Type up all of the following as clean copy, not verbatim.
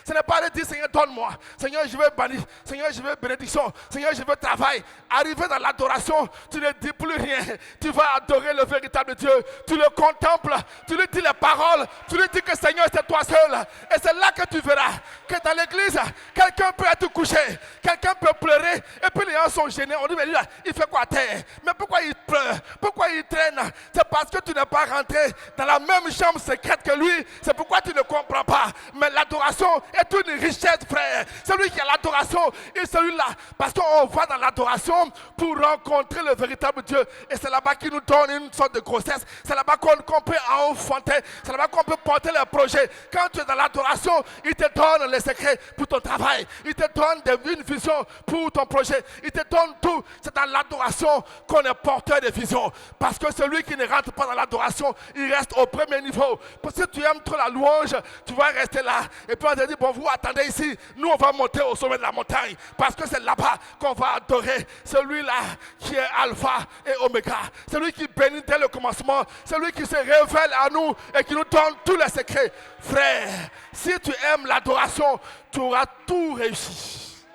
Ce n'est pas de dire Seigneur donne-moi, Seigneur je veux banni, Seigneur je veux bénédiction, Seigneur je veux travail. Arrivé dans l'adoration, tu ne dis plus rien. Tu vas adorer le véritable Dieu. Tu le contemples, tu lui dis les paroles, tu lui dis que Seigneur c'est toi seul. Et c'est là que tu verras que dans l'église, quelqu'un peut être couché, quelqu'un peut pleurer, et puis les gens sont gênés. On dit mais lui là, il fait quoi à terre? Mais pourquoi il pleure? Pourquoi il traîne? C'est parce que tu n'es pas rentré dans la même chambre secrète que lui. C'est pourquoi tu ne comprends pas. Mais l'adoration est une richesse, frère. Celui qui a l'adoration est celui-là. Parce qu'on va dans l'adoration pour rencontrer le véritable Dieu. Et c'est là-bas qu'il nous donne une sorte de grossesse. C'est là-bas qu'on peut enfanter. C'est là-bas qu'on peut porter les projets. Quand tu es dans l'adoration, il te donne les secrets pour ton travail. Il te donne une vision pour ton projet. Il te donne tout. C'est dans l'adoration qu'on est porteur de vision. Parce que celui qui ne rentre pas dans l'adoration, il reste au premier niveau. Parce que tu aimes trop la louange, tu vas rester là. Et puis on te dit, bon, vous attendez ici. Nous, on va monter au sommet de la montagne. Parce que c'est là-bas qu'on va adorer celui-là qui est Alpha et Oméga. Celui qui bénit dès le commencement. Celui qui se révèle à nous et qui nous donne tous les secrets. Frère, si tu aimes l'adoration, tu auras tout réussi.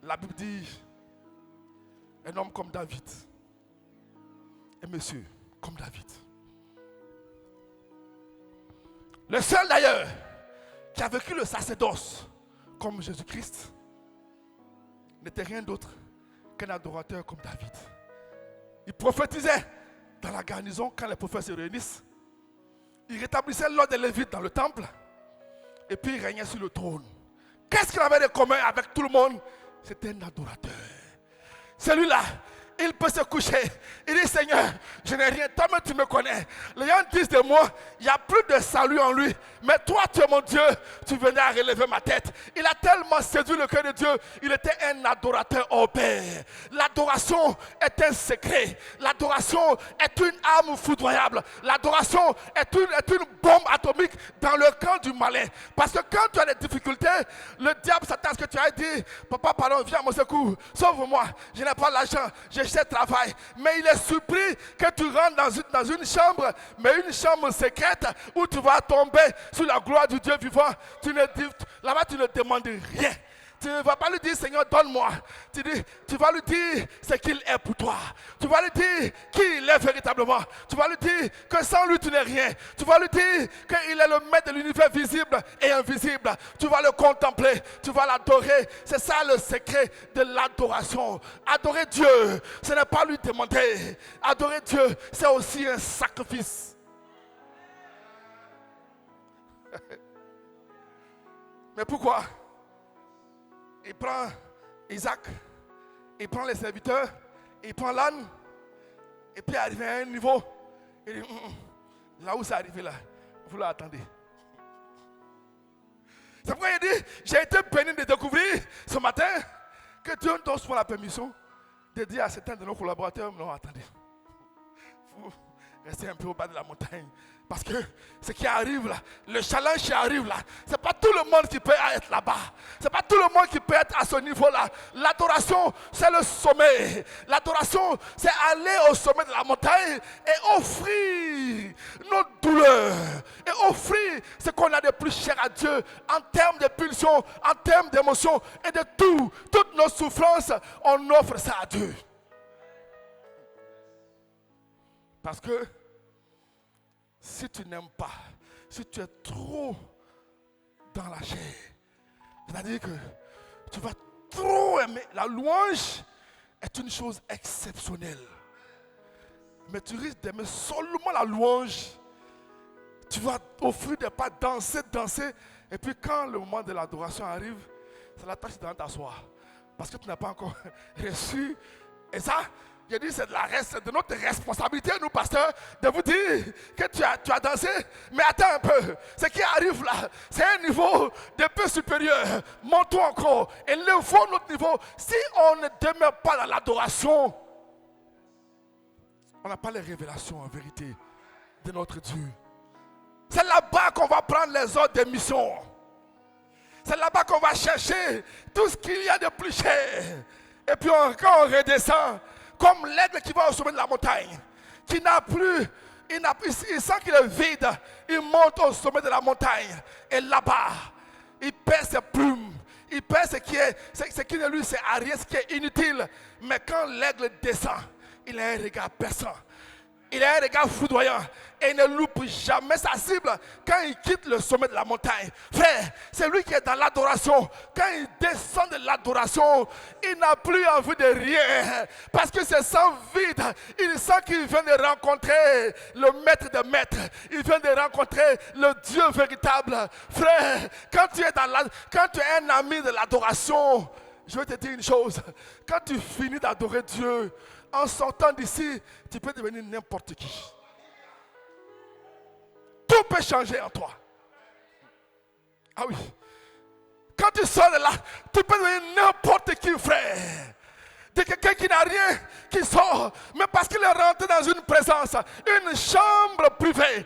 La Bible dit, un homme comme David, un monsieur comme David. Le seul d'ailleurs qui a vécu le sacerdoce comme Jésus-Christ n'était rien d'autre qu'un adorateur comme David. Il prophétisait dans la garnison quand les prophètes se réunissent. Il rétablissait l'ordre des Lévites dans le temple. Et puis il régnait sur le trône. Qu'est-ce qu'il avait de commun avec tout le monde? C'était un adorateur. Celui-là, il peut se coucher. Il dit Seigneur, je n'ai rien. Toi-même tu me connais. Les gens disent de moi, il n'y a plus de salut en lui. Mais toi tu es mon Dieu. Tu venais à relever ma tête. Il a tellement séduit le cœur de Dieu. Il était un adorateur au Père. L'adoration est un secret. L'adoration est une arme foudroyable. L'adoration est une bombe atomique dans le camp du malin. Parce que quand tu as des difficultés, le diable s'attend à ce que tu aies dit, papa pardon, viens à mon secours. Sauve-moi. Je n'ai pas l'argent. Je cherche travail. Mais il est surpris que tu rentres dans une chambre, mais une chambre secrète où tu vas tomber sous la gloire du Dieu vivant. Là-bas, tu ne demandes rien. Tu ne vas pas lui dire Seigneur donne-moi. Tu vas lui dire ce qu'il est pour toi. Tu vas lui dire qui il est véritablement. Tu vas lui dire que sans lui tu n'es rien. Tu vas lui dire qu'il est le maître de l'univers visible et invisible. Tu vas le contempler. Tu vas l'adorer. C'est ça le secret de l'adoration. Adorer Dieu, ce n'est pas lui demander. Adorer Dieu, c'est aussi un sacrifice. Mais pourquoi? Il prend Isaac, il prend les serviteurs, il prend l'âne, et puis arrive à un niveau, il dit, là où c'est arrivé là, vous l'attendez. C'est pourquoi il dit, j'ai été béni de découvrir ce matin que Dieu nous donne la permission de dire à certains de nos collaborateurs, non attendez, vous restez un peu au bas de la montagne. Parce que ce qui arrive là, le challenge qui arrive là, ce n'est pas tout le monde qui peut être là-bas. Ce n'est pas tout le monde qui peut être à ce niveau-là. L'adoration, c'est le sommet. L'adoration, c'est aller au sommet de la montagne et offrir nos douleurs. Et offrir ce qu'on a de plus cher à Dieu en termes de pulsions, en termes d'émotions et de tout. Toutes nos souffrances, on offre ça à Dieu. Parce que si tu n'aimes pas, si tu es trop dans la chair, c'est-à-dire que tu vas trop aimer, la louange est une chose exceptionnelle. Mais tu risques d'aimer seulement la louange. Tu vas offrir des pas, danser, et puis quand le moment de l'adoration arrive, c'est la tâche de t'asseoir. Parce que tu n'as pas encore reçu. Et ça, je dis, c'est de notre responsabilité, nous, pasteurs, de vous dire que tu as dansé. Mais attends un peu. Ce qui arrive là, c'est un niveau de peu supérieur. Montons encore. Élevons notre niveau. Si on ne demeure pas dans l'adoration, on n'a pas les révélations en vérité de notre Dieu. C'est là-bas qu'on va prendre les ordres de mission. C'est là-bas qu'on va chercher tout ce qu'il y a de plus cher. Et puis quand on redescend, comme l'aigle qui va au sommet de la montagne, qui n'a plus il sent qu'il est vide. Il monte au sommet de la montagne. Et là-bas, il perd ses plumes. Il perd ce qui ne lui sert à rien, ce qui est inutile. Mais quand l'aigle descend, il a un regard perçant. Il a un regard foudroyant et il ne loupe jamais sa cible quand il quitte le sommet de la montagne. Frère, c'est lui qui est dans l'adoration. Quand il descend de l'adoration, il n'a plus envie de rien parce que c'est sans vide. Il sent qu'il vient de rencontrer le maître de maîtres. Il vient de rencontrer le Dieu véritable. Frère, quand tu es un ami de l'adoration, je vais te dire une chose. Quand tu finis d'adorer Dieu, en sortant d'ici, tu peux devenir n'importe qui. Tout peut changer en toi. Ah oui. Quand tu sors de là, tu peux devenir n'importe qui, frère. De quelqu'un qui n'a rien, qui sort, mais parce qu'il est rentré dans une présence, une chambre privée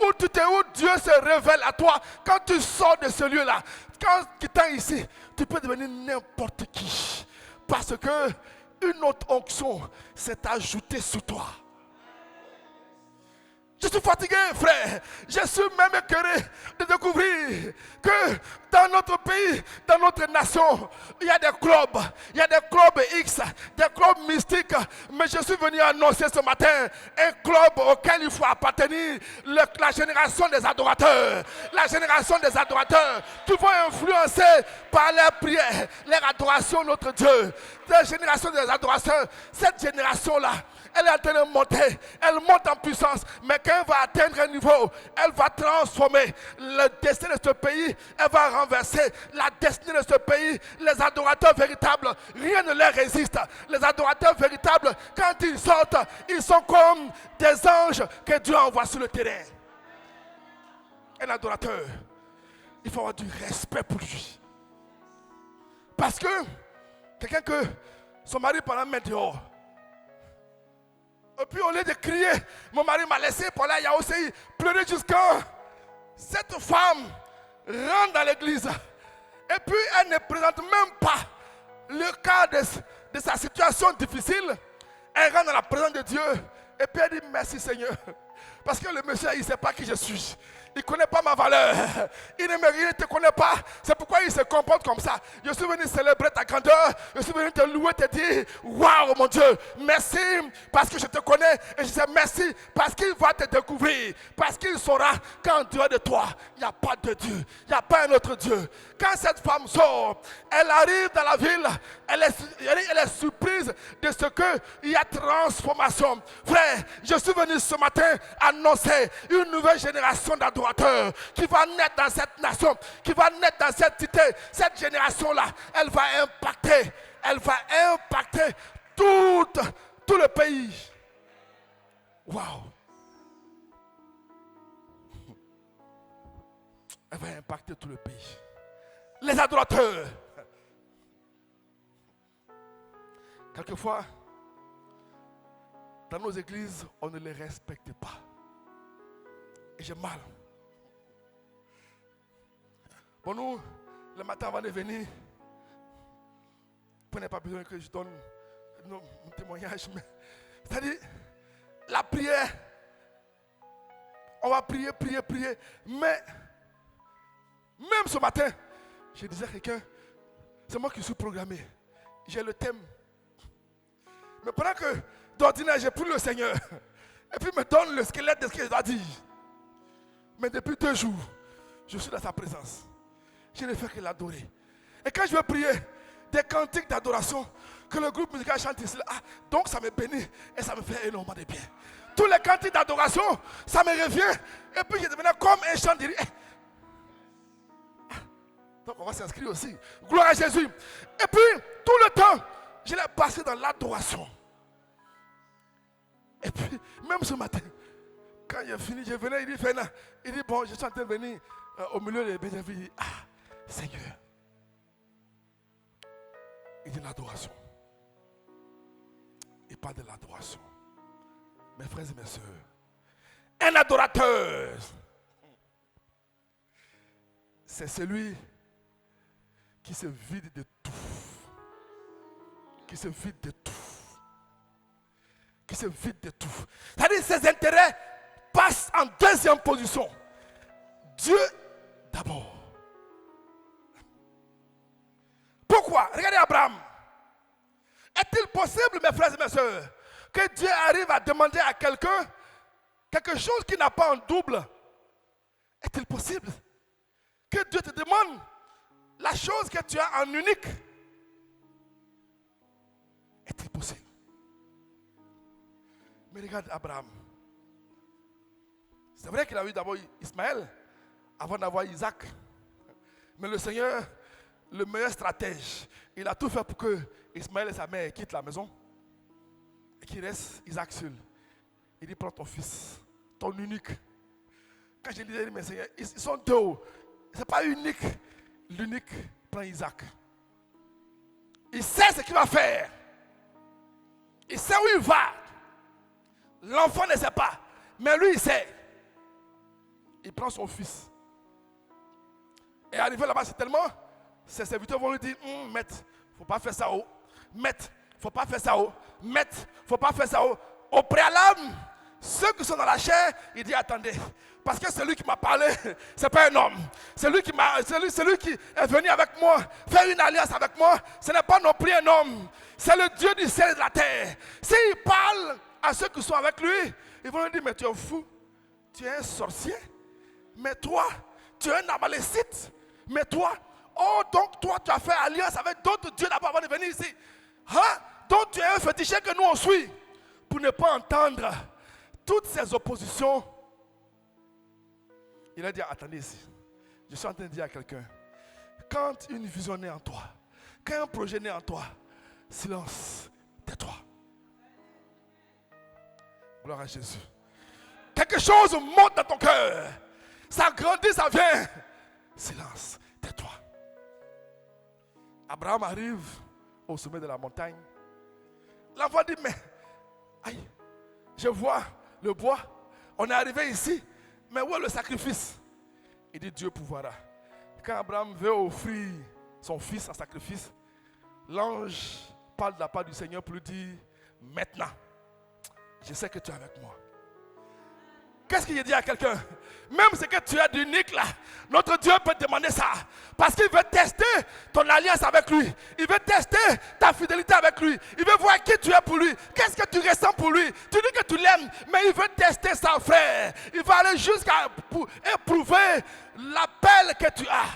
où où Dieu se révèle à toi. Quand tu sors de ce lieu-là, quand quittant ici, tu peux devenir n'importe qui. Parce que une autre onction s'est ajoutée sur toi. Je suis fatigué, frère. Je suis même écœuré de découvrir que dans notre pays, dans notre nation, il y a des clubs X, des clubs mystiques. Mais je suis venu annoncer ce matin un club auquel il faut appartenir, la génération des adorateurs. La génération des adorateurs qui vont influencer par leurs prières, leur adoration, notre Dieu. La génération des adorateurs, cette génération-là, elle est en train de monter, elle monte en puissance, mais quand elle va atteindre un niveau, elle va transformer le destin de ce pays, elle va renverser la destinée de ce pays. Les adorateurs véritables, rien ne leur résiste. Les adorateurs véritables, quand ils sortent, ils sont comme des anges que Dieu envoie sur le terrain. Un adorateur, il faut avoir du respect pour lui. Parce que quelqu'un que son mari pendant met dehors, et puis au lieu de crier, mon mari m'a laissé pour aller à aussi pleurer jusqu'à cette femme rentre dans l'église. Et puis elle ne présente même pas le cas de sa situation difficile. Elle rentre dans la présence de Dieu. Et puis elle dit merci Seigneur. Parce que le monsieur, il ne sait pas qui je suis. Il ne connaît pas ma valeur. Il ne te connaît pas. C'est pourquoi il se comporte comme ça. Je suis venu célébrer ta grandeur. Je suis venu te louer, te dire waouh mon Dieu, merci parce que je te connais. Et je dis merci parce qu'il va te découvrir. Parce qu'il saura qu'en dehors de toi, il n'y a pas de Dieu. Il n'y a pas un autre Dieu. Quand cette femme sort, elle arrive dans la ville. Elle est surprise de ce qu'il y a transformation. Frère, je suis venu ce matin annoncer une nouvelle génération d'adorateurs qui va naître dans cette nation, qui va naître dans cette cité. Cette génération-là, elle va impacter tout le pays. Waouh! Elle va impacter tout le pays. Les adorateurs. Quelquefois, dans nos églises, on ne les respecte pas. Et j'ai mal. Pour nous, le matin avant de venir, vous n'avez pas besoin que je donne mon témoignage, mais c'est-à-dire, la prière, on va prier, mais même ce matin, je disais à quelqu'un, c'est moi qui suis programmé, j'ai le thème. Mais pendant que d'ordinaire, j'ai pris le Seigneur, et puis il me donne le squelette de ce qu'il a dit. Mais depuis 2 jours, je suis dans sa présence. Je ne fais que l'adorer. Et quand je vais prier, des cantiques d'adoration que le groupe musical chante ici, donc ça me bénit et ça me fait énormément de bien. Tous les cantiques d'adoration, ça me revient. Et puis je deviens comme un chant de... Donc on va s'inscrire aussi. Gloire à Jésus. Et puis, tout le temps, je l'ai passé dans l'adoration. Et puis, même ce matin, quand j'ai fini, je venais, il dit, bon, je suis en train de venir au milieu des bénéfices. Il dit, Seigneur. Il dit l'adoration. Il parle de l'adoration. Mes frères et mes sœurs, un adorateur, c'est celui qui se vide de tout. Qui se vide de tout. qui se vide de tout. C'est-à-dire ses intérêts passent en deuxième position. Dieu d'abord. Pourquoi? Regardez Abraham. Est-il possible, mes frères et mes soeurs, que Dieu arrive à demander à quelqu'un quelque chose qu'il n'a pas en double? Est-il possible que Dieu te demande la chose que tu as en unique? Est-il possible? Mais regarde Abraham. C'est vrai qu'il a eu d'abord Ismaël avant d'avoir Isaac. Mais le Seigneur, le meilleur stratège, il a tout fait pour que Ismaël et sa mère quittent la maison et qu'il reste Isaac seul. Il dit, prends ton fils, ton unique. Quand je disais, mais Seigneur, ils sont deux. Ce n'est pas unique. L'unique prend Isaac. Il sait ce qu'il va faire. Il sait où il va. L'enfant ne sait pas. Mais lui, il sait. Il prend son fils. Et arrivé là-bas, c'est tellement... Ses serviteurs vont lui dire, maître, il ne faut pas faire ça. Maître, il ne faut pas faire ça. Maître, il ne faut pas faire ça. Au préalable, ceux qui sont dans la chair, il dit, attendez. Parce que celui qui m'a parlé, ce n'est pas un homme. Celui qui est venu avec moi, faire une alliance avec moi, ce n'est pas non plus un homme. C'est le Dieu du ciel et de la terre. S'il parle à ceux qui sont avec lui, ils vont lui dire, mais tu es fou. Tu es un sorcier. Mais toi, tu es un amalécite. Mais toi, oh, donc toi, tu as fait alliance avec d'autres dieux là-bas avant de venir ici. Hein? Donc tu es un féticheur que nous on suit. Pour ne pas entendre toutes ces oppositions. Il a dit, attendez ici. Je suis en train de dire à quelqu'un. Quand une vision naît en toi, quand un projet naît en toi, silence, tais-toi. Gloire à Jésus. Quelque chose monte dans ton cœur. Ça grandit, ça vient. Silence, tais-toi. Abraham arrive au sommet de la montagne. L'enfant dit, mais, aïe, je vois le bois. On est arrivé ici. Mais où est le sacrifice? Il dit, Dieu pourvoira. Quand Abraham veut offrir son fils en sacrifice, l'ange parle de la part du Seigneur pour lui dire, maintenant, je sais que tu es avec moi. Qu'est-ce qu'il dit à quelqu'un? Même ce que tu as d'unique là, notre Dieu peut te demander ça. Parce qu'il veut tester ton alliance avec lui. Il veut tester ta fidélité avec lui. Il veut voir qui tu es pour lui. Qu'est-ce que tu ressens pour lui? Tu dis que tu l'aimes, mais il veut tester ça, frère. Il va aller jusqu'à éprouver l'appel que tu as.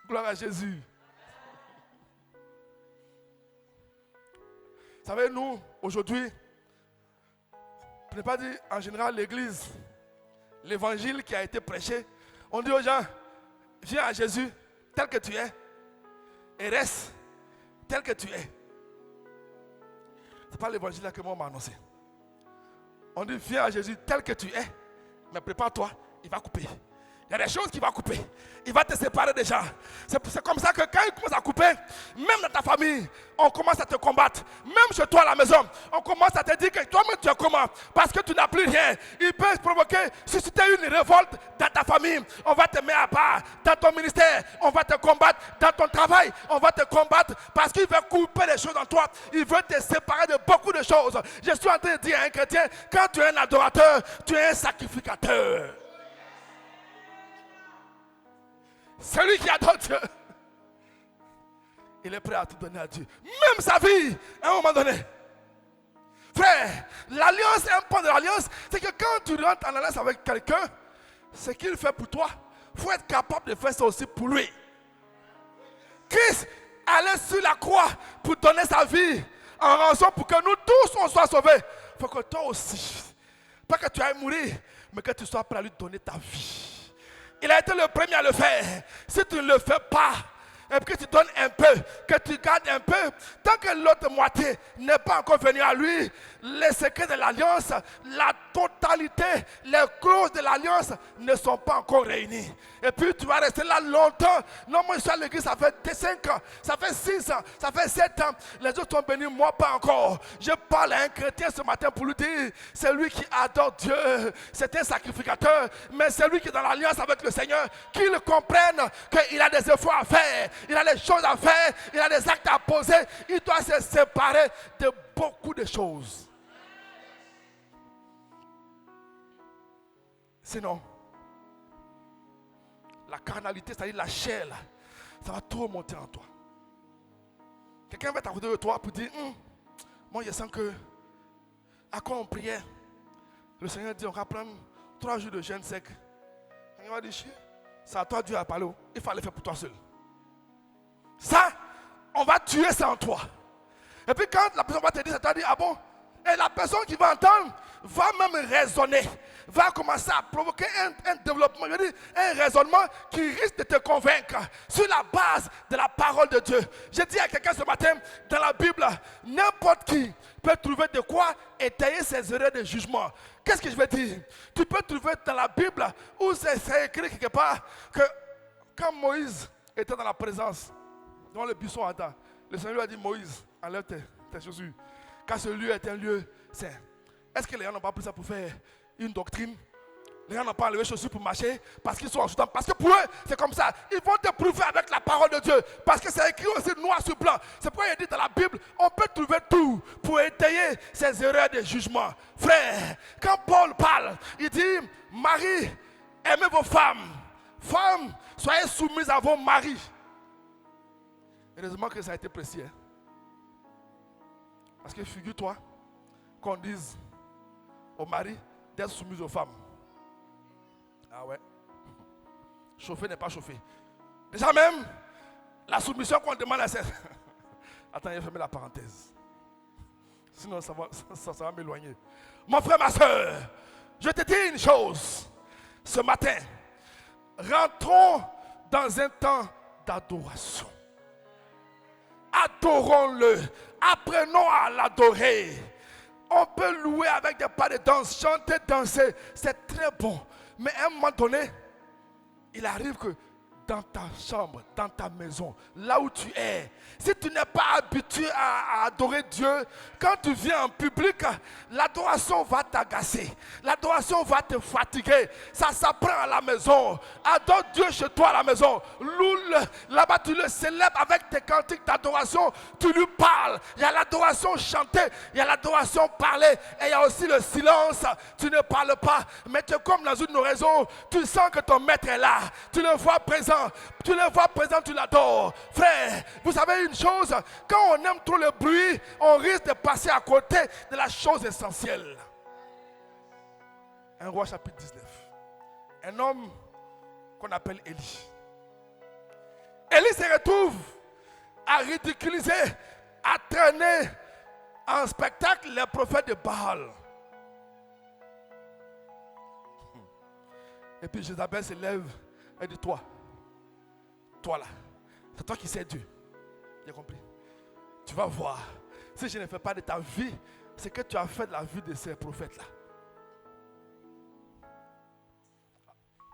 Gloire à Jésus. Vous savez, nous, aujourd'hui, pour ne pas dire en général l'église, l'évangile qui a été prêché, on dit aux gens, viens à Jésus tel que tu es et reste tel que tu es. Ce n'est pas l'évangile là que moi m'a annoncé. On dit, viens à Jésus tel que tu es, mais prépare-toi, il va couper. Il y a des choses qu'il va couper. Il va te séparer des gens. C'est comme ça que quand il commence à couper, même dans ta famille, on commence à te combattre. Même chez toi à la maison, on commence à te dire que toi-même tu es comment? Parce que tu n'as plus rien. Il peut provoquer, susciter une révolte dans ta famille. On va te mettre à part. Dans ton ministère, on va te combattre. Dans ton travail, on va te combattre. Parce qu'il veut couper les choses en toi. Il veut te séparer de beaucoup de choses. Je suis en train de dire à un chrétien, quand tu es un adorateur, tu es un sacrificateur. Celui qui adore Dieu, il est prêt à tout donner à Dieu. Même sa vie, à un moment donné. Frère, l'alliance, un point de l'alliance, c'est que quand tu rentres en alliance avec quelqu'un, ce qu'il fait pour toi, il faut être capable de faire ça aussi pour lui. Christ allait sur la croix pour donner sa vie en rançon pour que nous tous on soit sauvés. Il faut que toi aussi, pas que tu ailles mourir, mais que tu sois prêt à lui donner ta vie. Il a été le premier à le faire. Si tu ne le fais pas, et que tu donnes un peu, que tu gardes un peu, tant que l'autre moitié n'est pas encore venue à lui, les secrets de l'alliance, la totalité, les clauses de l'alliance ne sont pas encore réunies. Et puis tu vas rester là longtemps. Non, moi je suis à l'église, ça fait 5 ans, ça fait 6 ans, ça fait 7 ans. Les autres sont venus, moi pas encore. Je parle à un chrétien ce matin pour lui dire, c'est lui qui adore Dieu, c'est un sacrificateur, mais c'est lui qui est dans l'alliance avec le Seigneur, qu'il comprenne qu'il a des efforts à faire. il a des choses à faire, il a des actes à poser. Il doit se séparer de beaucoup de choses. Sinon, la carnalité, c'est-à-dire la chair, là, ça va trop monter en toi. Quelqu'un va t'accorder de toi pour dire, moi je sens que, à quoi on priait, le Seigneur dit, on va prendre 3 jours de jeûne sec. Il va dire, c'est à toi Dieu a parlé, il fallait faire pour toi seul. Ça, on va tuer ça en toi. Et puis quand la personne va te dire, ça t'a dit, ah bon, et la personne qui va entendre va même raisonner, va commencer à provoquer un développement, je veux dire, un raisonnement qui risque de te convaincre sur la base de la parole de Dieu. J'ai dit à quelqu'un ce matin, dans la Bible, n'importe qui peut trouver de quoi étayer ses erreurs de jugement. Qu'est-ce que je veux dire? Tu peux trouver dans la Bible où c'est écrit quelque part que quand Moïse était dans la présence, dans le buisson Adam, le Seigneur lui a dit, Moïse, enlève tes chaussures, car ce lieu est un lieu saint. Est-ce que les gens n'ont pas pris ça pour faire une doctrine? Les gens n'ont pas enlevé les chaussures pour marcher parce qu'ils sont en soudan. Parce que pour eux, c'est comme ça. Ils vont te prouver avec la parole de Dieu. Parce que c'est écrit aussi noir sur blanc. C'est pourquoi il dit dans la Bible, on peut trouver tout pour étayer ces erreurs de jugement. Frère, quand Paul parle, il dit, Marie, aimez vos femmes. Femmes, soyez soumises à vos maris. Heureusement que ça a été précis. Hein? Parce que figure-toi qu'on dise aux maris d'être soumis aux femmes. Ah ouais. Chauffer n'est pas chauffer. Déjà même, la soumission qu'on demande à cette... Attends, j'ai fermé la parenthèse. Sinon, ça va m'éloigner. Mon frère, ma soeur, je te dis une chose. Ce matin, rentrons dans un temps d'adoration. Adorons-le. Apprenons à l'adorer. On peut louer avec des pas de danse, chanter, danser. C'est très bon. Mais à un moment donné, il arrive que dans ta chambre, dans ta maison, là où tu es, si tu n'es pas habitué à adorer Dieu, quand tu viens en public, l'adoration va t'agacer, l'adoration va te fatiguer. Ça s'apprend à la maison. Adore Dieu chez toi à la maison. Loue là-bas, tu le célèbres avec tes cantiques d'adoration. Tu lui parles. Il y a l'adoration chantée, il y a l'adoration parlée, et il y a aussi le silence. Tu ne parles pas, mais tu es comme dans une oraison. Tu sens que ton maître est là. Tu le vois présent. Tu le vois présent, tu l'adores. Frère, vous savez une chose, quand on aime trop le bruit, on risque de passer à côté de la chose essentielle. 1 Roi chapitre 19. Un homme qu'on appelle Élie. Élie se retrouve à ridiculiser, à traîner en spectacle les prophètes de Baal. Et puis Jézabel se lève et dit, toi là, c'est toi qui sais Dieu. Tu as compris? Tu vas voir. Si je ne fais pas de ta vie, c'est que tu as fait de la vie de ces prophètes-là.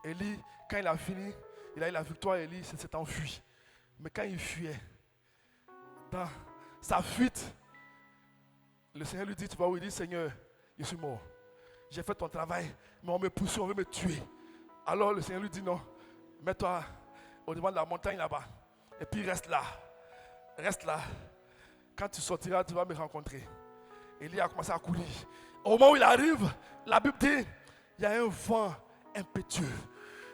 Élie, quand il a fini, il a eu la victoire, Élie s'est enfui. Mais quand il fuyait, dans sa fuite, le Seigneur lui dit, tu vas où? Il dit, Seigneur, je suis mort. J'ai fait ton travail, mais on me poursuit, on veut me tuer. Alors le Seigneur lui dit, non, mets-toi au devant de la montagne là-bas. Et puis reste là. Reste là. Quand tu sortiras, tu vas me rencontrer. Élie a commencé à courir. Au moment où il arrive, la Bible dit, il y a un vent impétueux.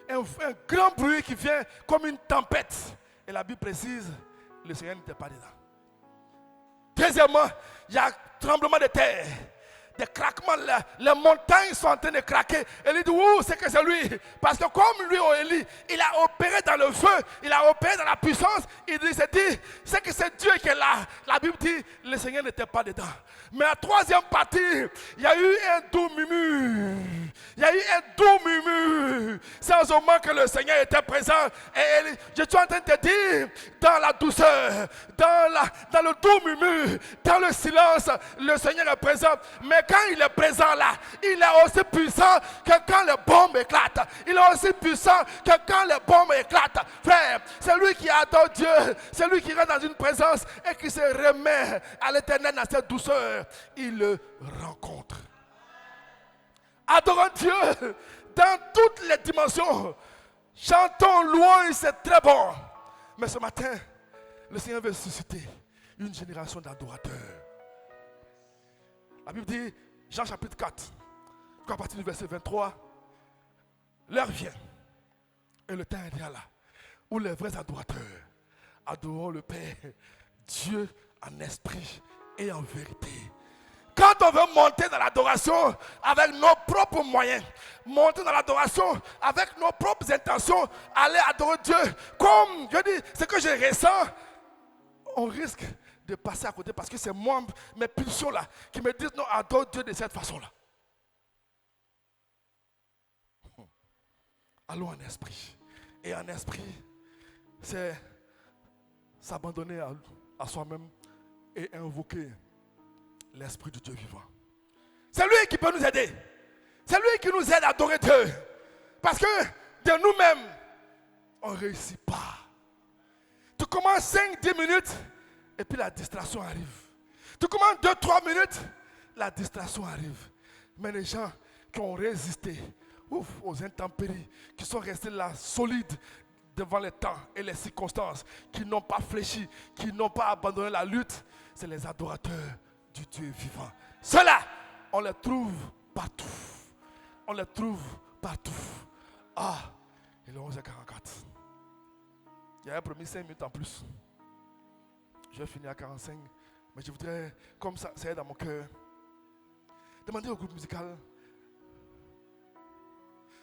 Un grand bruit qui vient comme une tempête. Et la Bible précise, le Seigneur n'était pas dedans. Deuxièmement, il y a un tremblement de terre. Des craquements, les montagnes sont en train de craquer. Et il dit, ouh, c'est que c'est lui. Parce que comme lui, Élie, il a opéré dans le feu, il a opéré dans la puissance, il s'est dit, c'est que c'est Dieu qui est là. La Bible dit, le Seigneur n'était pas dedans. Mais la troisième partie, il y a eu un doux murmure. Il y a eu un doux murmure. C'est en ce moment que le Seigneur était présent. Et je suis en train de te dire, dans la douceur, dans le doux murmure, dans le silence, le Seigneur est présent. Mais quand il est présent là, il est aussi puissant que quand les bombes éclatent. Il est aussi puissant que quand les bombes éclatent. Frère, c'est lui qui adore Dieu. C'est lui qui rentre dans une présence et qui se remet à l'Éternel dans cette douceur. Il le rencontre. Adorons Dieu dans toutes les dimensions. Chantons louange, c'est très bon. Mais ce matin, le Seigneur veut susciter une génération d'adorateurs. La Bible dit, Jean chapitre 4, à partir du verset 23, l'heure vient, et le temps est déjà là, où les vrais adorateurs adoreront le Père, Dieu en esprit et en vérité. Quand on veut monter dans l'adoration avec nos propres moyens, monter dans l'adoration avec nos propres intentions, aller adorer Dieu, comme je dis, ce que je ressens, on risque de passer à côté parce que c'est moi, mes pulsions là, qui me disent non, adore Dieu de cette façon-là. Allons en esprit. Et en esprit, c'est s'abandonner à soi-même et invoquer l'Esprit du Dieu vivant. C'est lui qui peut nous aider. C'est lui qui nous aide à adorer Dieu. Parce que de nous-mêmes, on ne réussit pas. Tu commences 5-10 minutes et puis la distraction arrive. Tu commences 2-3 minutes, la distraction arrive. Mais les gens qui ont résisté aux intempéries, qui sont restés là solides devant les temps et les circonstances, qui n'ont pas fléchi, qui n'ont pas abandonné la lutte, c'est les adorateurs du Dieu vivant. Ceux-là, on les trouve partout. On les trouve partout. Ah, il est 11h44. Il y a promis 5 minutes en plus. Je vais finir à 45. Mais je voudrais, comme ça, c'est dans mon cœur, demander au groupe musical,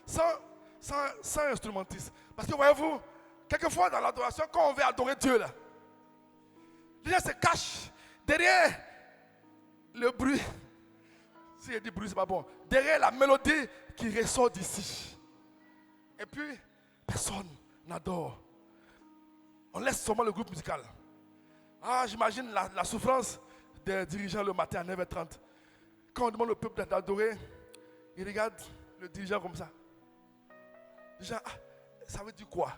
sans instrumentiste. Parce que voyez-vous, quelquefois dans l'adoration, quand on veut adorer Dieu, là, les gens se cachent derrière le bruit. Si je dis bruit, c'est pas bon. Derrière la mélodie qui ressort d'ici. Et puis, personne n'adore. On laisse seulement le groupe musical. Ah, j'imagine la souffrance des dirigeants le matin à 9h30. Quand on demande au peuple d'adorer, ils regardent le dirigeant comme ça. Déjà, ça veut dire quoi?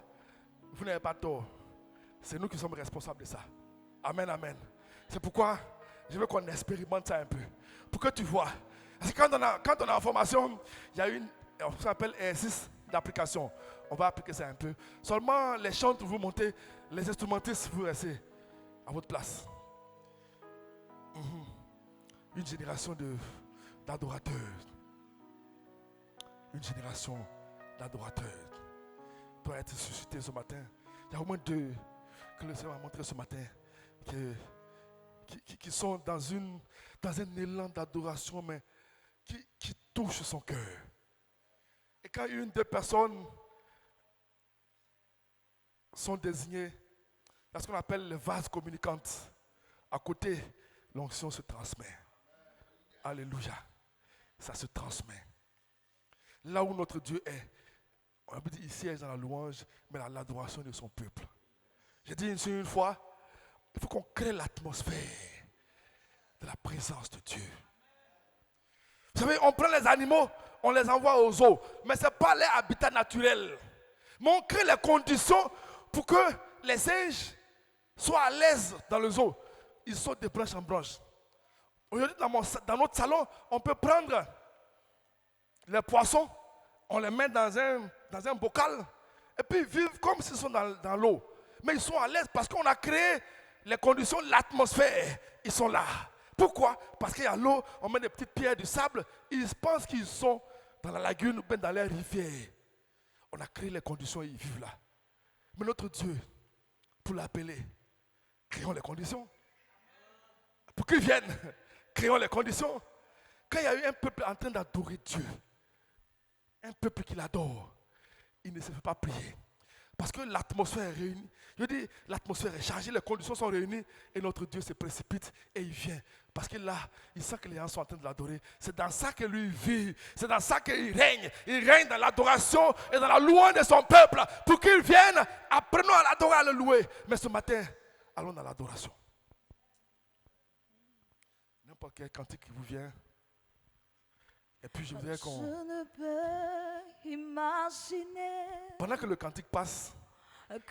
Vous n'avez pas tort. C'est nous qui sommes responsables de ça. Amen, amen. C'est pourquoi je veux qu'on expérimente ça un peu. Pour que tu vois. Parce que quand on est en formation, il y a ça s'appelle exercice d'application. On va appliquer ça un peu. Seulement les chantres, vous montez. Les instrumentistes, vous restez à votre place. Une génération d'adorateurs. Une génération d'adorateurs doit être suscitée ce matin. Il y a au moins 2 que le Seigneur m'a montré ce matin qui sont dans un élan d'adoration, mais qui touche son cœur. Et quand une des personnes sont désignées, il y a ce qu'on appelle les vases communicantes. À côté, l'onction se transmet. Alléluia. Ça se transmet. Là où notre Dieu est, on peut dire ici, il est dans la louange, mais dans l'adoration de son peuple. J'ai dit une fois, il faut qu'on crée l'atmosphère de la présence de Dieu. Vous savez, on prend les animaux, on les envoie aux zoos, mais ce n'est pas leur habitat naturel. Mais on crée les conditions pour que les singes soient à l'aise dans le zoo. Ils sautent de branche en branche. Aujourd'hui, dans notre salon, on peut prendre les poissons, on les met dans un bocal, et puis vivre comme s'ils sont dans l'eau. Mais ils sont à l'aise parce qu'on a créé les conditions, l'atmosphère. Ils sont là. Pourquoi? Parce qu'il y a l'eau, on met des petites pierres, du sable, ils pensent qu'ils sont dans la lagune ou bien dans les rivières. On a créé les conditions et ils vivent là. Mais notre Dieu, pour l'appeler, créons les conditions. Pour qu'ils viennent, créons les conditions. Quand il y a eu un peuple en train d'adorer Dieu, un peuple qui l'adore, il ne se fait pas prier. Parce que l'atmosphère est réunie. Je dis, l'atmosphère est chargée, les conditions sont réunies et notre Dieu se précipite et il vient. Parce que là, il sent que les gens sont en train de l'adorer. C'est dans ça que lui vit. C'est dans ça qu'il règne. Il règne dans l'adoration et dans la louange de son peuple. Pour qu'il vienne, apprenons à l'adorer, à le louer. Mais ce matin, allons dans l'adoration. N'importe quel cantique qui vous vient. Et puis je voudrais qu'on... Je ne peux imaginer Pendant que le cantique passe,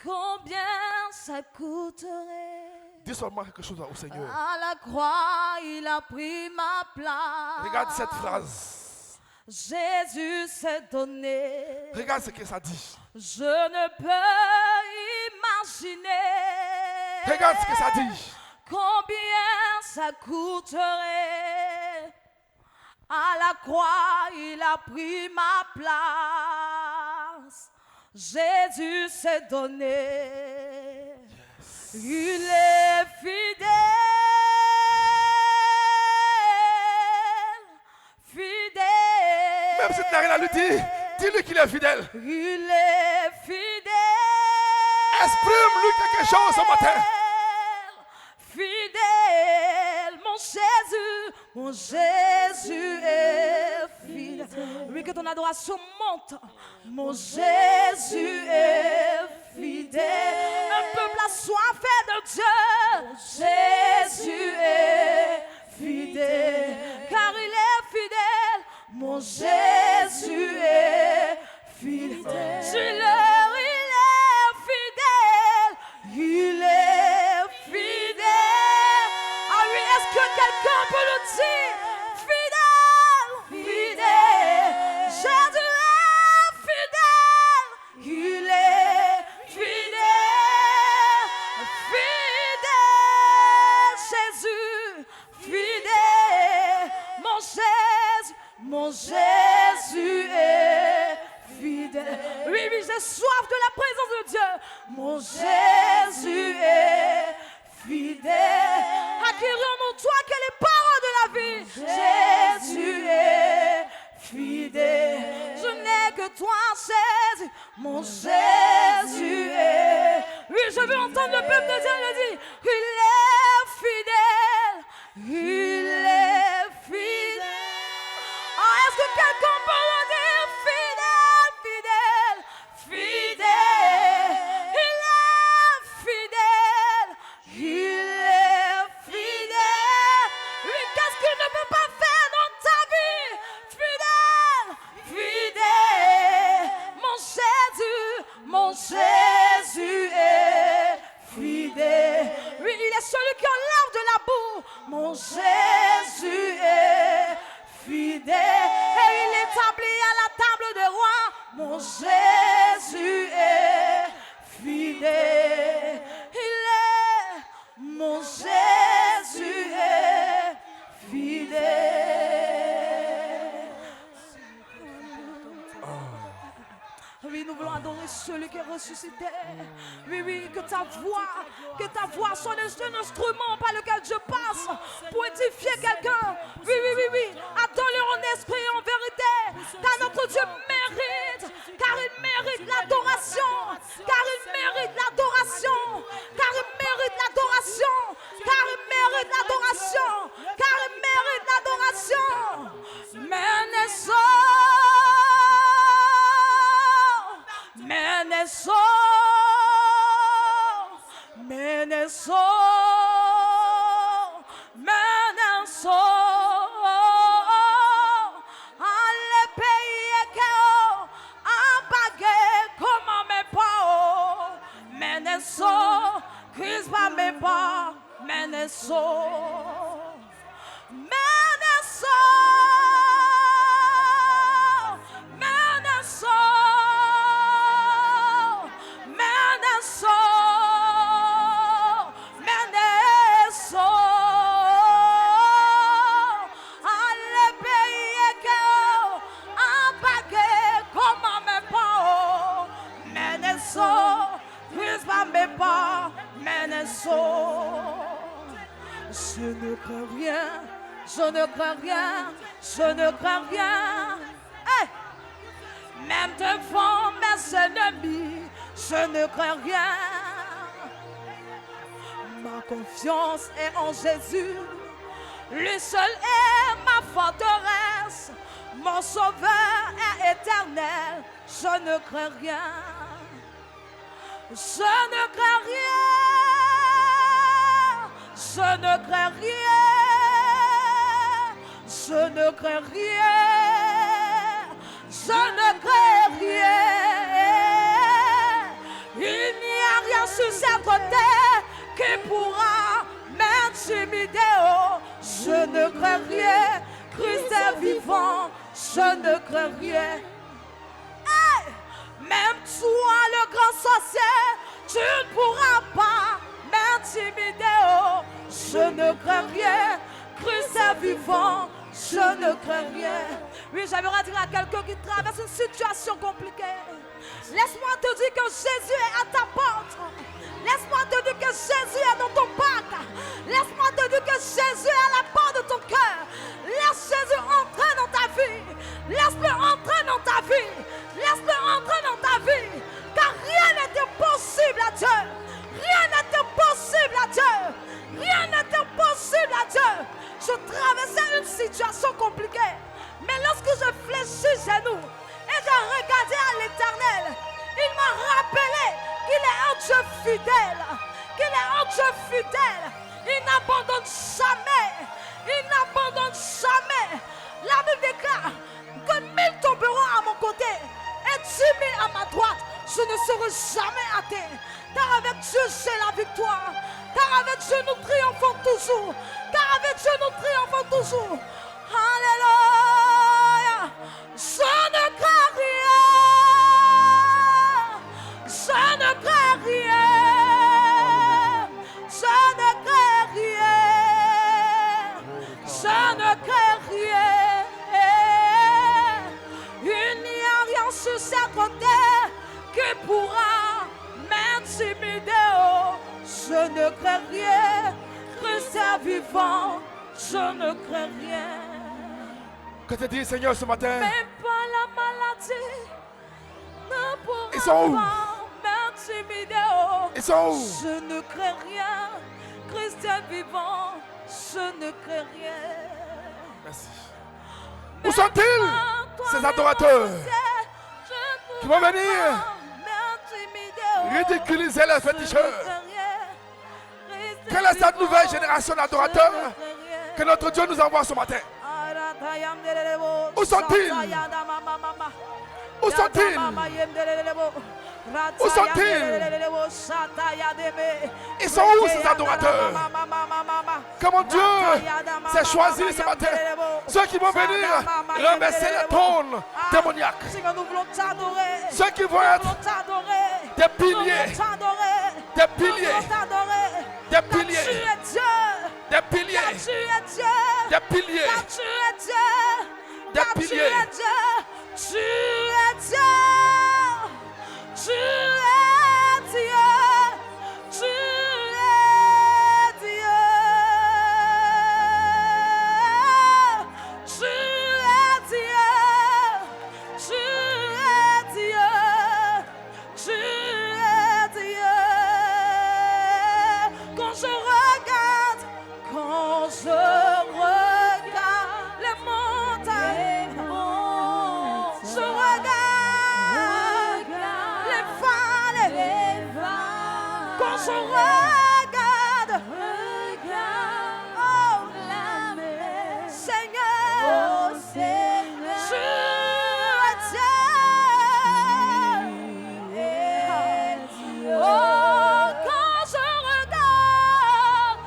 combien ça coûterait. dis seulement quelque chose au Seigneur. À la croix, il a pris ma place. Regarde cette phrase. Jésus s'est donné. Regarde ce que ça dit. Je ne peux imaginer Regarde ce que ça dit. Combien ça coûterait? À la croix, il a pris ma place. Jésus s'est donné. Il est fidèle. Fidèle. Même si tu n'as rien à lui dire, dis-lui qu'il est fidèle. Il est fidèle. Exprime-lui quelque chose ce matin. Fidèle, mon Jésus est fidèle. Oui, que ton adoration monte. Mon Jésus est fidèle. Un peuple assoiffé de Dieu. Jésus est fidèle. Car il est fidèle. Mon Jésus est fidèle. Dis-le, il est fidèle. Il est fidèle. Ah oui, est-ce que quelqu'un peut le dire? Fidèle, fidèle. Jésus est fidèle. Il est fidèle. Fidèle, Jésus, fidèle. Mon Jésus est fidèle. Oui, oui, j'ai soif de la présence de Dieu. Mon Jésus est fidèle. Acquérons-nous toi que les paroles de la vie. Jésus est fidèle. Je n'ai que toi, Jésus. Mon Jésus est. Oui, je veux entendre le peuple de Dieu le dire. Il est fidèle. Il est fidèle. Ah, est-ce que quelqu'un peut le dire? Fidèle, fidèle, fidèle. Il est fidèle. Il est fidèle. Oui, qu'est-ce qu'il ne peut pas faire dans ta vie? Fidèle, fidèle. Mon Jésus est fidèle. Oui, il est celui qui enlève de la boue. Mon Jésus est fidèle. Et il établit à la table des rois. Mon Jésus est fidèle. Mon Jésus est fidèle. Oui, nous voulons adorer celui qui est ressuscité. Oui, oui, que ta voix soit un instrument par lequel je passe pour édifier quelqu'un. Oui, oui, oui, oui. Adore-le en esprit et en vérité. Car notre Dieu mérite. Car il mérite l'adoration. Car il mérite l'adoration. Car il mérite l'adoration. Car il mérite l'adoration. Car il mérite l'adoration. Alle paye que apage comme mes pas. Meneso, Crispa me pas. Meneso. Je ne crains rien, je ne crains rien, je ne crains rien. Hey! Même devant mes ennemis, je ne crains rien. Ma confiance est en Jésus, lui seul est ma forteresse. Mon sauveur est éternel, je ne crains rien. Je ne crains rien. Je ne crains rien, je ne crains rien, je ne crains rien. Il n'y a rien sur cette terre qui pourra m'intimider. Oh, je ne crains rien, Christ est vivant, je ne crains rien. Hey! Même toi, le grand sorcier, tu ne pourras pas m'intimider. m'intimider, oh, je ne crains rien. Christ est vivant, je ne crains rien. Oui, j'aimerais dire à quelqu'un qui traverse une situation compliquée. Laisse-moi te dire que Jésus est à ta porte. Laisse-moi te dire que Jésus est dans ton bac. Laisse-moi te dire que Jésus est à la porte de ton cœur. Laisse Jésus entrer dans ta vie. Laisse-le entrer dans ta vie. Laisse-le entrer dans ta vie. Car rien n'est impossible à Dieu. Rien n'est impossible à Dieu. Rien n'est impossible à Dieu. Je traversais une situation compliquée. Mais lorsque je fléchis genoux et je regardais à l'Éternel, il m'a rappelé qu'il est un Dieu fidèle. Qu'il est un Dieu fidèle. Il n'abandonne jamais. Il n'abandonne jamais. La Bible déclare que 1000 tomberont à mon côté et 10 000 à ma droite. Je ne serai jamais athée. Car avec Dieu, j'ai la victoire. Car avec Dieu, nous triomphons toujours. Car avec Dieu, nous triomphons toujours. Alléluia. Je ne crains rien. Je ne crains rien. Je ne crains rien. Je ne crains rien. Il n'y a rien sur cette terre qui pourra m'intimider. Oh, je ne crains rien. Christ est vivant. Je ne crains rien. Que te dit Seigneur ce matin? Même pas la maladie ne pourra Ils sont où? pas m'intimider. Oh, Ils sont où? je ne crains rien. Christ est vivant. Je ne crains rien. Merci. Où sont-ils, ces adorateurs qui vont venir ridiculiser les féticheurs? Quelle est cette nouvelle génération d'adorateurs que notre Dieu nous envoie ce matin? Où sont-ils? Où sont-ils? Où sont-ils? Ils sont où ces adorateurs? Comment Dieu s'est choisi ce matin? Ceux qui vont venir renverser les trônes démoniaques. Ceux qui vont être des piliers. Des piliers. Des piliers. Des piliers. Des piliers. Des piliers. Tu es Dieu. Tu es Dieu. Tu es Dieu. Tu es Dieu. Tu es Dieu. Tu es Dieu. Quand je regarde les montagnes, je regarde les vallées. Quand je regarde, oh Seigneur, tu es Dieu. Oh, quand je regarde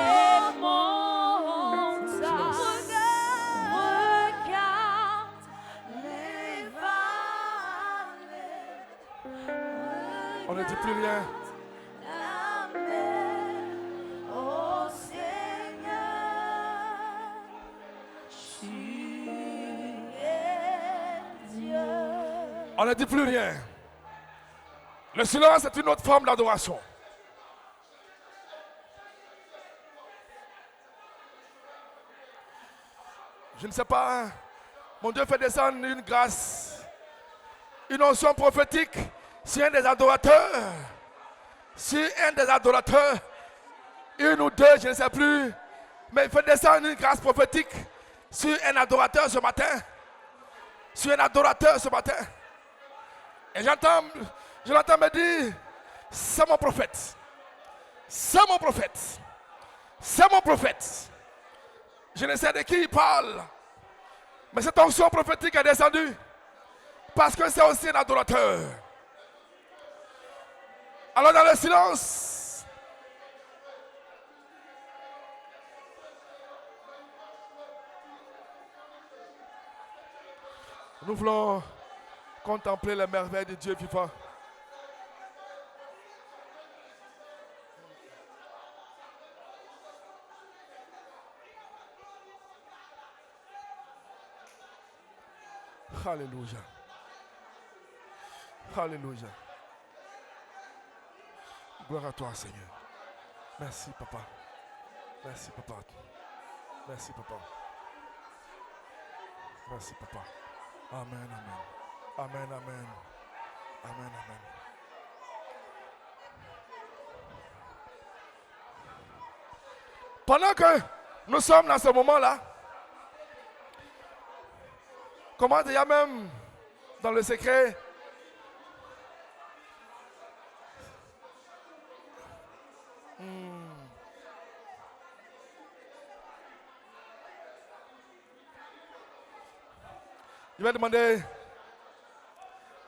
les montagnes, regarde les vallées. On ne dit plus rien. La mer, oh Seigneur, tu es Dieu. On ne dit plus rien. Le silence est une autre forme d'adoration. Je ne sais pas, mon Dieu fait descendre une grâce, une onction prophétique sur un des adorateurs. Sur un des adorateurs, une ou deux, je ne sais plus, mais il fait descendre une grâce prophétique sur un adorateur ce matin. Sur un adorateur ce matin. Et je l'entends me dire, c'est mon prophète. C'est mon prophète. C'est mon prophète. Je ne sais de qui il parle. Mais cette onction prophétique est descendue. Parce que c'est aussi un adorateur. Alors dans le silence, nous voulons contempler les merveilles de Dieu vivant. Alléluia. Alléluia. Gloire à toi, Seigneur. Merci, Papa. Merci, Papa. Merci, Papa. Merci, Papa. Amen, amen. Amen, amen. Amen, amen. Pendant que nous sommes dans ce moment-là, comment il y a même dans le secret, je vais demander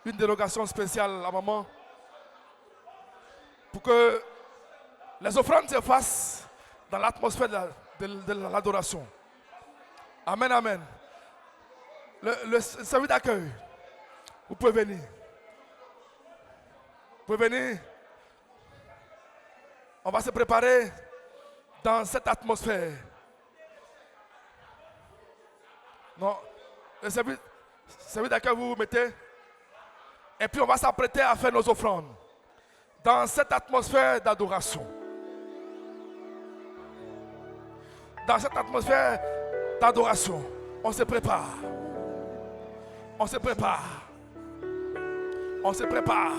une dérogation spéciale à maman pour que les offrandes se fassent dans l'atmosphère de l'adoration. Amen, amen. Le service d'accueil, vous pouvez venir. Vous pouvez venir. On va se préparer dans cette atmosphère. Non, le service d'accueil, vous vous mettez. Et puis on va s'apprêter à faire nos offrandes dans cette atmosphère d'adoration. Dans cette atmosphère d'adoration, on se prépare. On se prépare. On se prépare.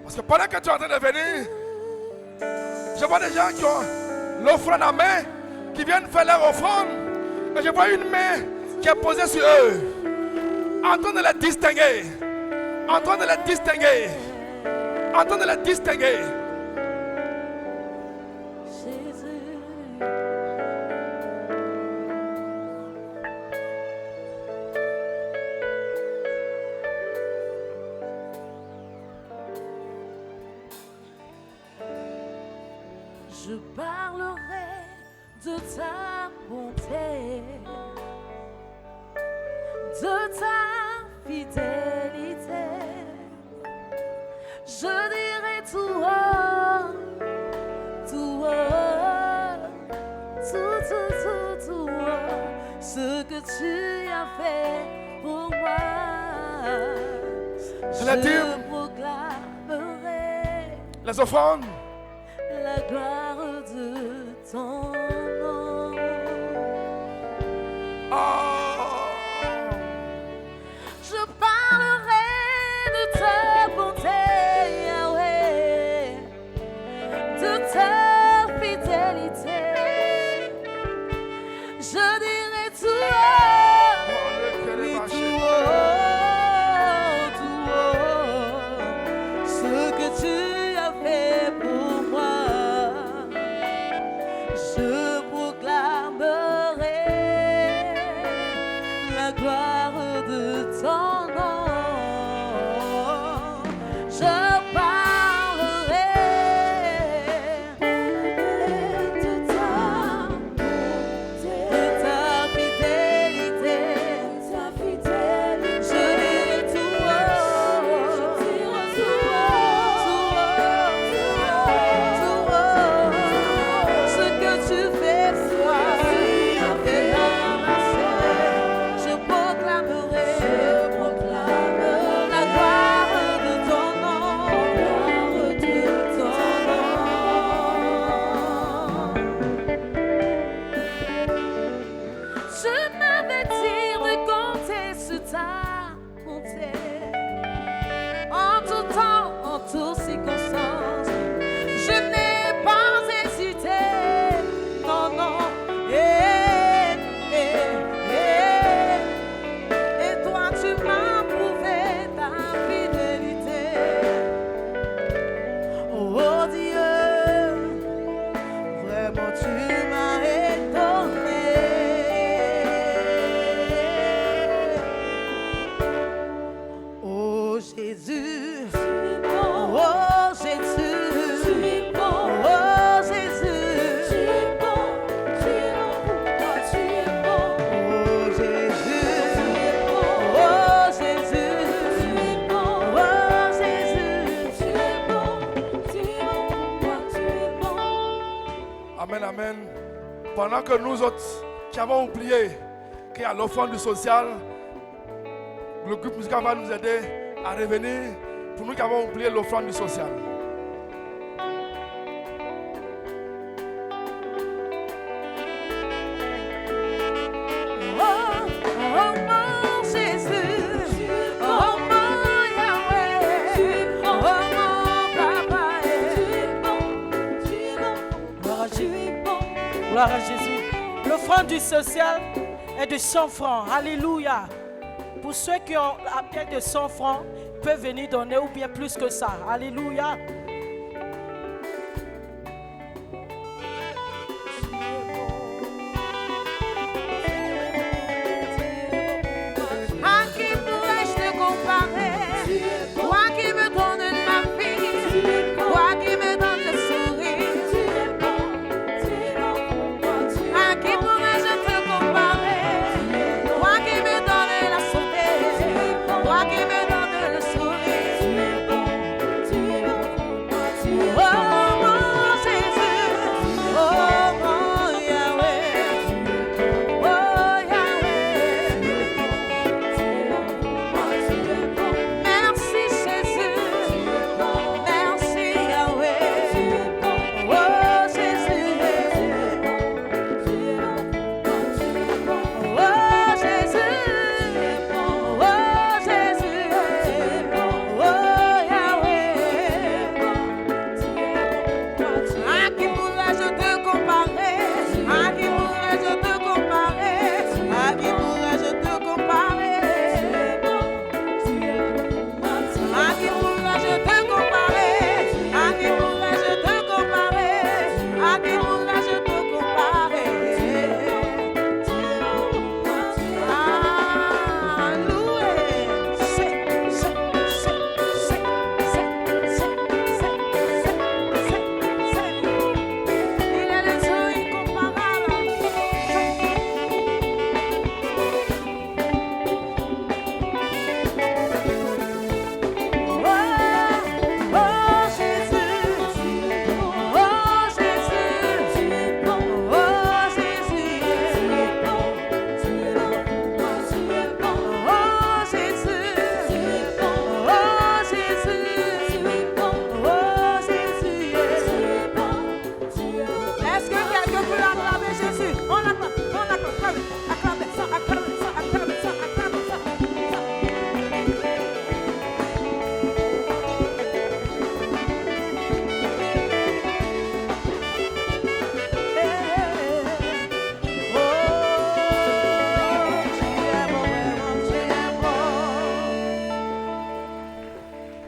Parce que pendant que tu es en train de venir, je vois des gens qui ont l'offrande en main, qui viennent faire leur offrande. Et je vois une main qui est posée sur eux. En train de les distinguer. En train de les distinguer. En train de les distinguer. Je parlerai de ta bonté, de ta fidélité. Je dirai tout haut, tout haut, tout haut, ce que tu as fait pour moi. Je proclamerai Les offrandes. La gloire de ton nom. Oh. Je parlerai de ta bonté, Yahweh, de ta fidélité. Je dirai tout haut, oui, tout haut, ce que tu as fait pour moi. Je proclamerai la gloire de ton nom. Je parlerai de ta bonté, de ta fidélité. Je dirai tout haut, tout haut, ce que tu fais pour moi. Et dans ma chair, je proclamerai la gloire de ton nom, Je m'avertis de compter sur ta bonté, en tout temps, en toutes circonstances. Je n'ai pas hésité, non, non. Et toi, tu m'as prouvé ta fidélité. Oh Dieu, vraiment tu m'as étonné. Oh Jésus, oh Jésus, oh Jésus, tu es bon, pourquoi tu es bon. Oh Jésus, oh Jésus, tu es bon, oh Jésus, tu es bon, pourquoi tu es bon. Amen, amen. Pendant que nous autres qui avons oublié qu'il y a l'offrande du social. Le groupe musical va nous aider à revenir pour nous qui avons oublié l'offrande du social. Gloire à Jésus. L'offrande du social est de 100 francs. Alléluia. Pour ceux qui ont à peine de 100 francs, peuvent venir donner ou bien plus que ça. Alléluia.